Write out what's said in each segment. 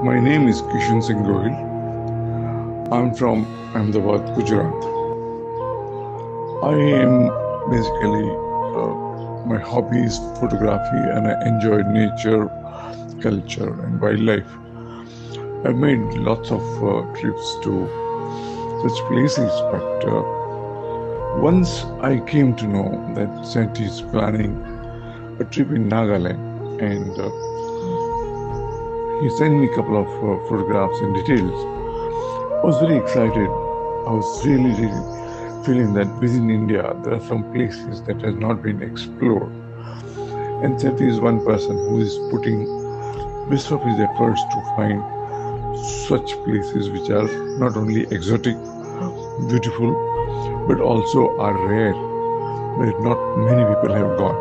My name is Kishen I'm from Ahmedabad, Gujarat. I am basically, my hobby is photography and I enjoy nature, culture and wildlife. I've made lots of trips to such places, but once I came to know that Satty is planning a trip in Nagaland, and he sent me a couple of photographs and details. I was very excited. I was really feeling that within India there are some places that have not been explored. And Satty is one person who is putting best of his efforts to find such places which are not only exotic, beautiful, but also are rare, where not many people have gone.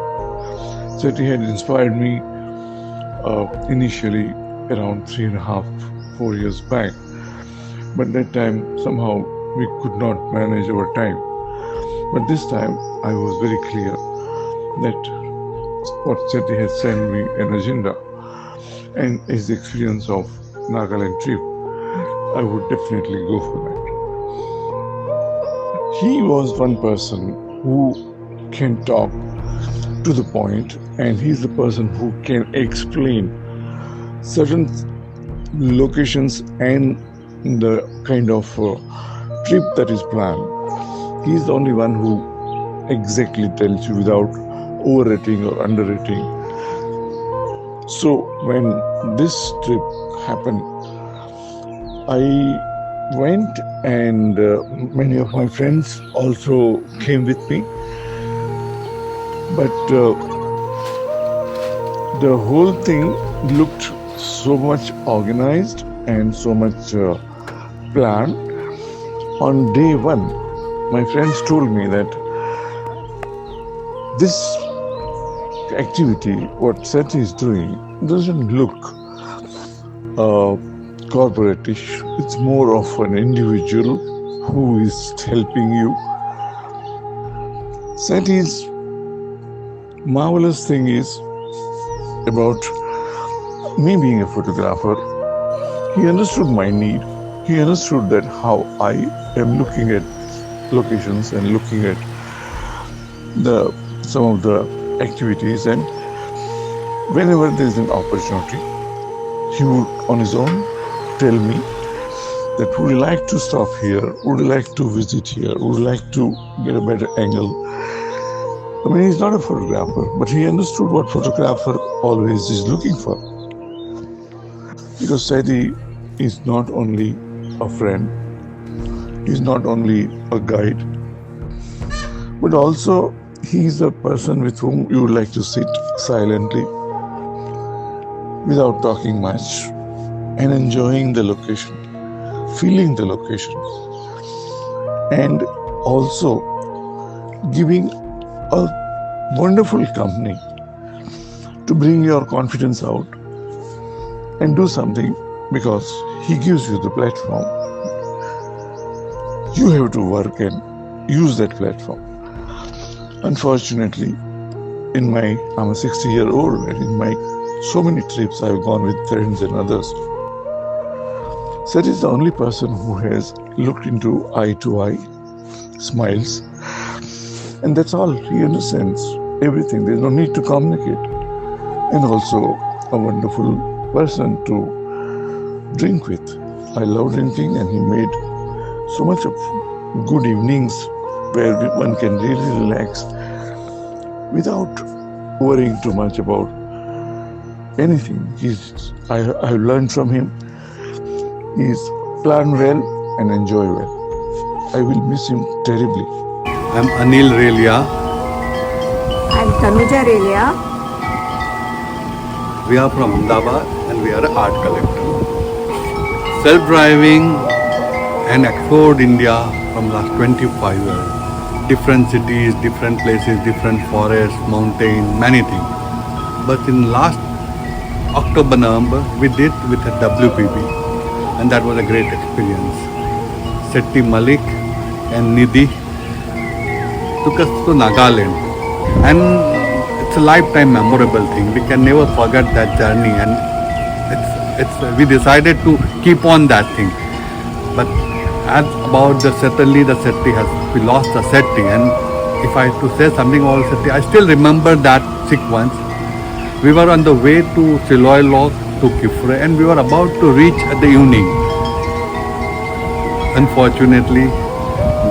Satty had inspired me initially around 3.5-4 years back, but that time somehow we could not manage our time. But this time I was very clear that what Satty has sent me an agenda, and his experience of Nagaland trip, I would definitely go for that. He was one person who can talk to the point, and he's the person who can explain certain locations and the kind of trip that is planned. He's the only one who exactly tells you without overrating or underrating. So when this trip happened, I went, and many of my friends also came with me. But the whole thing looked so much organized and so much planned. On day one, my friends told me that this activity, what Satty is doing, doesn't look corporatish. It's more of an individual who is helping you. Satty's marvelous thing is about me being a photographer. He understood my need. He understood that how I am looking at locations and looking at some of the activities, and whenever there is an opportunity, he would on his own tell me that would you like to stop here, would you like to visit here, would you like to get a better angle. I mean, he's not a photographer, but he understood what photographer always is looking for. Because Satty is not only a friend, he's not only a guide, but also he's a person with whom you would like to sit silently without talking much and enjoying the location, feeling the location, and also giving a wonderful company to bring your confidence out and do something, because he gives you the platform. You have to work and use that platform. Unfortunately, I'm a 60-year-old, and in my so many trips I've gone with friends and others. Satty is the only person who has looked into eye to eye, smiles, and that's all. He understands everything. There's no need to communicate. And also a wonderful person to drink with. I love drinking, and he made so much of good evenings where one can really relax without worrying too much about anything. I've learned from him. He's planned well and enjoy well. I will miss him terribly. I'm Anil Relia. I'm Tanuja. We are from Ahmedabad and we are an art collector. Self-driving and explored India from last 25 years. Different cities, different places, different forests, mountains, many things. But in last October, November, we did with a WPB, and that was a great experience. Satty Malik and Nidhi took us to Nagaland, and it's a lifetime memorable thing. We can never forget that journey, and we decided to keep on that thing. But as about the certainly the Satty we lost the Satty, and if I have to say something about Satty, I still remember that sequence. We were on the way to Siloy Log to Kifre, and we were about to reach at the evening. Unfortunately,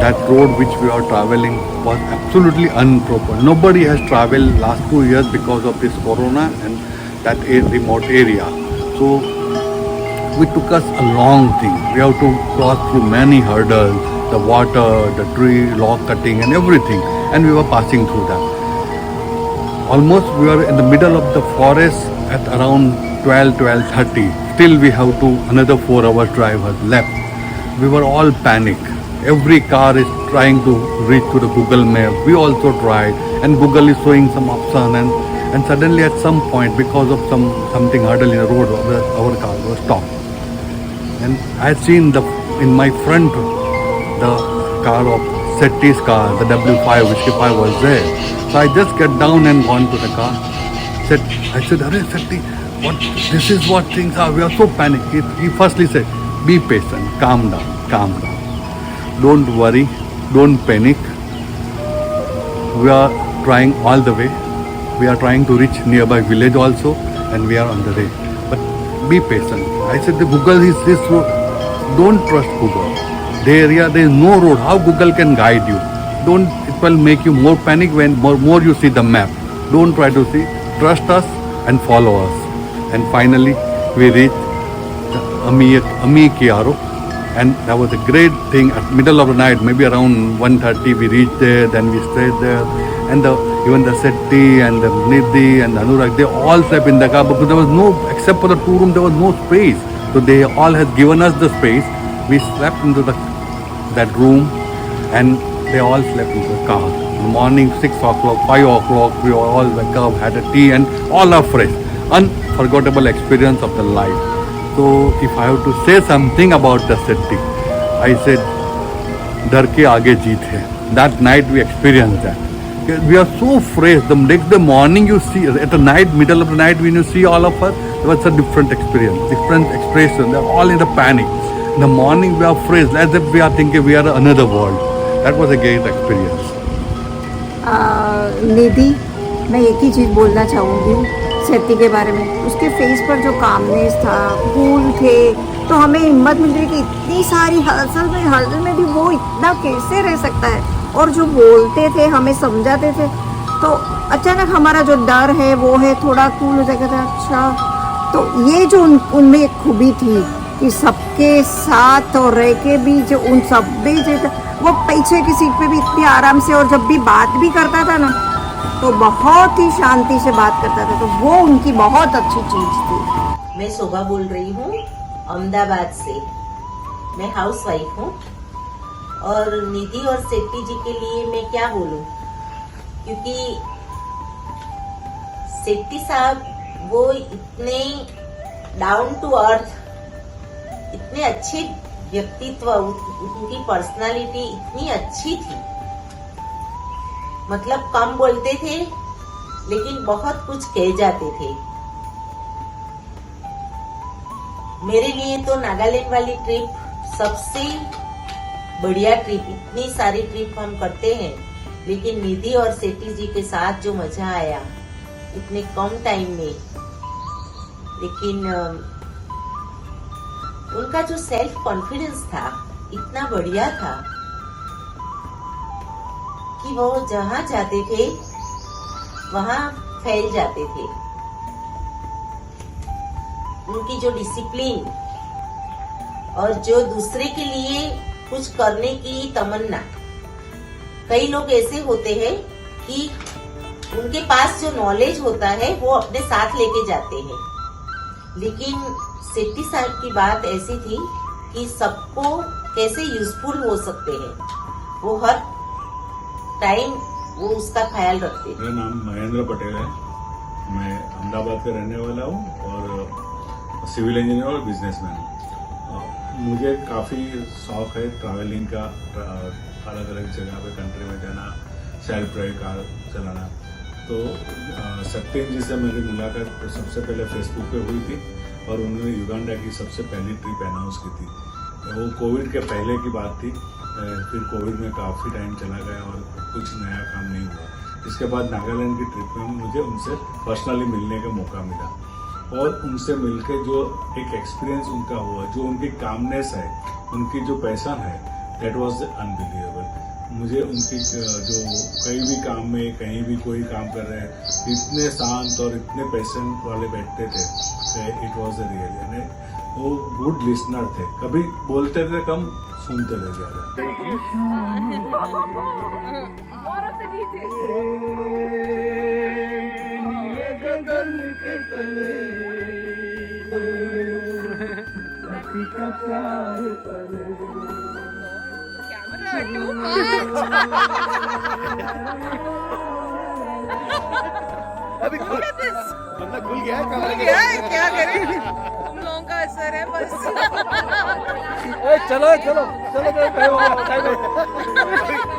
that road which we are traveling was absolutely unproper. Nobody has traveled last 2 years because of this corona and that remote area. So we took us a long thing. We have to cross through many hurdles, the water, the tree, log cutting and everything. And we were passing through that. Almost we were in the middle of the forest at around 12:30. Still we have to another 4 hours drive was left. We were all panicked. Every car is trying to reach to the Google map. We also tried, and Google is showing some option, and suddenly at some point, because of something hurdle in the road, our car was stopped. And I had seen in my front the car of Satty's car, the W5, Whiskey 5 was there. So I just get down and gone to the car. I said, "Arey Satty, this is what things are. We are so panicked." He firstly said, "Be patient, calm down, calm down. Don't worry, don't panic. We are trying all the way. We are trying to reach nearby village also, and we are on the way. But be patient." I said, "The Google is this road. Don't trust Google. The area there is no road. How Google can guide you? It will make you more panic when more you see the map. Don't try to see. Trust us and follow us." And finally, we reached Ami Kiaro. And that was a great thing. At middle of the night, maybe around 1:30, we reached there. Then we stayed there, and even the Satty and the Nidhi and the Anurag, they all slept in the car because there was no, except for the 2 room, there was no space. So they all had given us the space. We slept into that room, and they all slept in the car. In the morning, 6 o'clock, 5 o'clock, we all wake up, had a tea, and all are fresh. Unforgettable experience of the life. So if I have to say something about the Satty, I said, "Dar ke aage jeet hai." That night we experienced that. We are so fresh. The next morning you see, at the night, middle of the night when you see all of us, it was a different experience, different expression. They're all in the panic. In the morning we are fresh, as if we are thinking we are another world. That was a great experience. निधि, मैं एक ही चीज़ बोलना चाहूँगी सत्ती के बारे में। उसके face पर जो कामनेस था, कूल थे, तो हमें हिम्मत मिल रही कि इतनी सारी हलचल में भी वो इतना कैसे रह सकता है। और जो बोलते थे, हमें समझाते थे, तो अचानक हमारा जो डर है वो है थोड़ा कूल हो जाएगा था। अच्छा, तो ये जो उनमें एक खूबी थी कि सबके साथ और रह के भी जो उन सब भी वो पीछे की सीट पे भी इतनी आराम से, और जब भी बात भी करता था ना तो बहुत ही शांति से बात करता था। तो वो उनकी बहुत अच्छी चीज थी। मैं शोभा बोल रही हूँ अहमदाबाद से। मैं हाउस वाइफ हूँ, और निधि और सेट्टी जी के लिए मैं क्या बोलूँ, क्योंकि सेट्टी साहब वो इतने डाउन टू अर्थ, इतने अच्छे व्यक्तित्व, उनकी पर्सनालिटी इतनी अच्छी थी। मतलब कम बोलते थे लेकिन बहुत कुछ कह जाते थे। मेरे लिए तो नागालैंड वाली ट्रिप सबसे बढ़िया ट्रिप। इतनी सारी ट्रिप हम करते हैं, लेकिन निधि और सेट्टी जी के साथ जो मजा आया इतने कम टाइम में, लेकिन उनका जो सेल्फ कॉन्फिडेंस था इतना बढ़िया था कि वो जहां जाते थे वहां फैल जाते थे। उनकी जो डिसिप्लिन और जो दूसरे के लिए कुछ करने की तमन्ना। कई लोग ऐसे होते हैं कि उनके पास जो नॉलेज होता है वो अपने साथ लेके जाते हैं, लेकिन सेट्टी साहब की बात ऐसी थी कि सबको कैसे यूजफुल हो सकते हैं, वो हर टाइम वो उसका ख्याल रखते थे। मेरा नाम महेंद्र पटेल है। मैं अहमदाबाद का रहने वाला हूँ और सिविल इंजीनियर और बिजनेसमैन हूँ। मुझे काफ़ी शौक है ट्रैवलिंग का, अलग अलग जगह पे कंट्री में जाना, सेल्फ ड्राइव कार चलाना। तो सत्यम जी से मेरी मुलाकात सबसे पहले फेसबुक पे हुई थी। और उन्होंने युगांडा की सबसे पहली ट्रिप अनाउंस की थी। वो कोविड के पहले की बात थी, फिर कोविड में काफ़ी टाइम चला गया और कुछ नया काम नहीं हुआ। इसके बाद नागालैंड की ट्रिप में मुझे उनसे पर्सनली मिलने का मौका मिला और उनसे मिलकर जो एक एक्सपीरियंस उनका हुआ, जो उनकी कामनेस है, उनकी जो पैशन है, दैट वाज अनबिलीवेबल। मुझे उनकी जो कहीं भी काम में कहीं भी कोई काम कर रहे हैं इतने शांत और इतने पैशन वाले बैठते थे, इट वाज अ रियल। वो गुड लिसनर थे, कभी बोलते थे कम, सुनते थे ज़्यादा। अभी खुल गया है, क्या करें, हम लोगों का असर है बस। चलो चलो चलो, टाइम हो गया,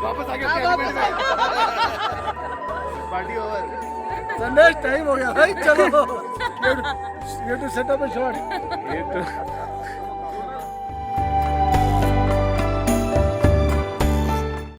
वापस आ गया पार्टी ओवर। संदेश टाइम हो गया भाई, चलो ये to set up a shot.